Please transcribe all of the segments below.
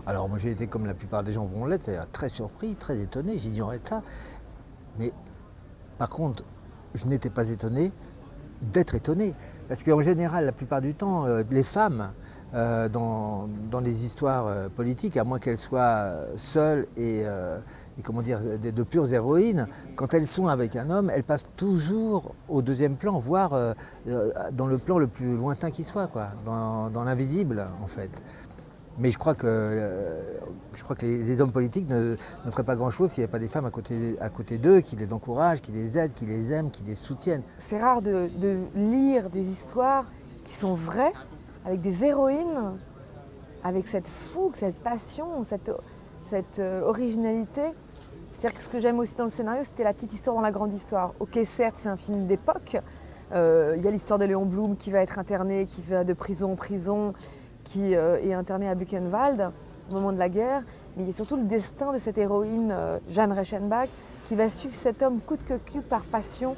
Alors moi j'ai été comme la plupart des gens vont l'être, c'est-à-dire très surpris, très étonné, j'ignorais ça. Mais par contre, je n'étais pas étonné d'être étonné. Parce qu'en général, la plupart du temps, les femmes, dans les histoires politiques, à moins qu'elles soient seules et comment dire, de pures héroïnes, quand elles sont avec un homme, elles passent toujours au deuxième plan, voire dans le plan le plus lointain qui soit, quoi, dans l'invisible en fait. Mais je crois que les hommes politiques ne feraient pas grand-chose s'il n'y avait pas des femmes à côté d'eux qui les encouragent, qui les aident, qui les aiment, qui les soutiennent. C'est rare de lire des histoires qui sont vraies, avec des héroïnes, avec cette fougue, cette passion, cette originalité. C'est-à-dire que ce que j'aime aussi dans le scénario, c'était la petite histoire dans la grande histoire. Ok, certes, c'est un film d'époque. Il y a l'histoire de Léon Blum qui va être interné, qui va de prison en prison, qui est interné à Buchenwald au moment de la guerre. Mais il y a surtout le destin de cette héroïne, Jeanne Reichenbach, qui va suivre cet homme coûte que coûte par passion.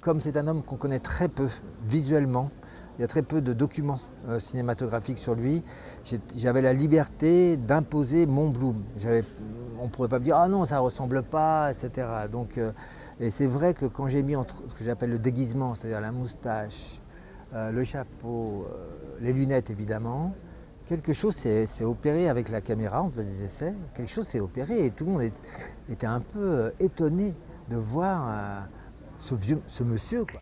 Comme c'est un homme qu'on connaît très peu visuellement, il y a très peu de documents cinématographiques sur lui, j'avais la liberté d'imposer mon Blum. On ne pourrait pas me dire « Ah non, ça ne ressemble pas », etc. Donc, et c'est vrai que quand j'ai mis entre ce que j'appelle le déguisement, c'est-à-dire la moustache, le chapeau, les lunettes évidemment, quelque chose s'est opéré avec la caméra, on faisait des essais, quelque chose s'est opéré et tout le monde était un peu étonné de voir ce monsieur, quoi.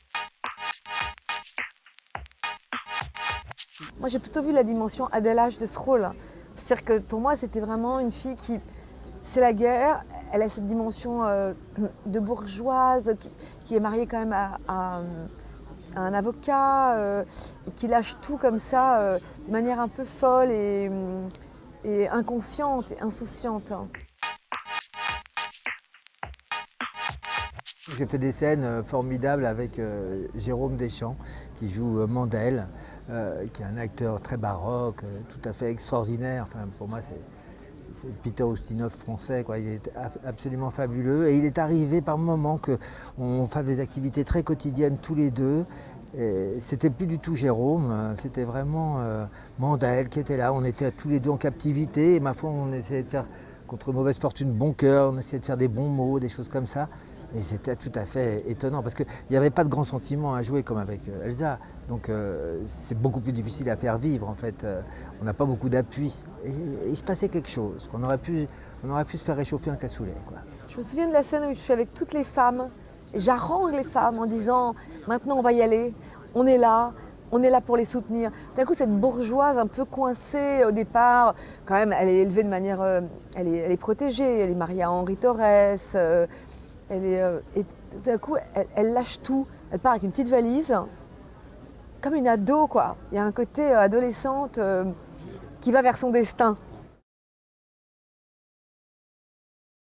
Moi, j'ai plutôt vu la dimension Adèle H de ce rôle. C'est-à-dire que pour moi, c'était vraiment une fille qui... C'est la guerre, elle a cette dimension de bourgeoise, qui est mariée quand même à un avocat, et qui lâche tout comme ça, de manière un peu folle et inconsciente et insouciante. J'ai fait des scènes formidables avec Jérôme Deschamps, qui joue Mandel, qui est un acteur très baroque, tout à fait extraordinaire. Enfin, pour moi, c'est Peter Ustinov français, quoi. Il est absolument fabuleux. Et il est arrivé par moments qu'on fasse des activités très quotidiennes tous les deux. Et c'était plus du tout Jérôme, c'était vraiment Mandel qui était là. On était tous les deux en captivité. Et ma foi, on essayait de faire, contre mauvaise fortune, bon cœur. On essayait de faire des bons mots, des choses comme ça. Et c'était tout à fait étonnant parce qu'il n'y avait pas de grands sentiments à jouer comme avec Elsa. Donc c'est beaucoup plus difficile à faire vivre en fait. On n'a pas beaucoup d'appui. Et il se passait quelque chose. On aurait pu se faire réchauffer un cassoulet, quoi. Je me souviens de la scène où je suis avec toutes les femmes et j'harangue les femmes en disant « Maintenant, on va y aller, on est là pour les soutenir ». D'un coup, cette bourgeoise un peu coincée au départ, quand même, elle est élevée de manière... elle est protégée, elle est mariée à Henri Torres. Et tout d'un coup, elle lâche tout. Elle part avec une petite valise, comme une ado, quoi. Il y a un côté adolescente qui va vers son destin.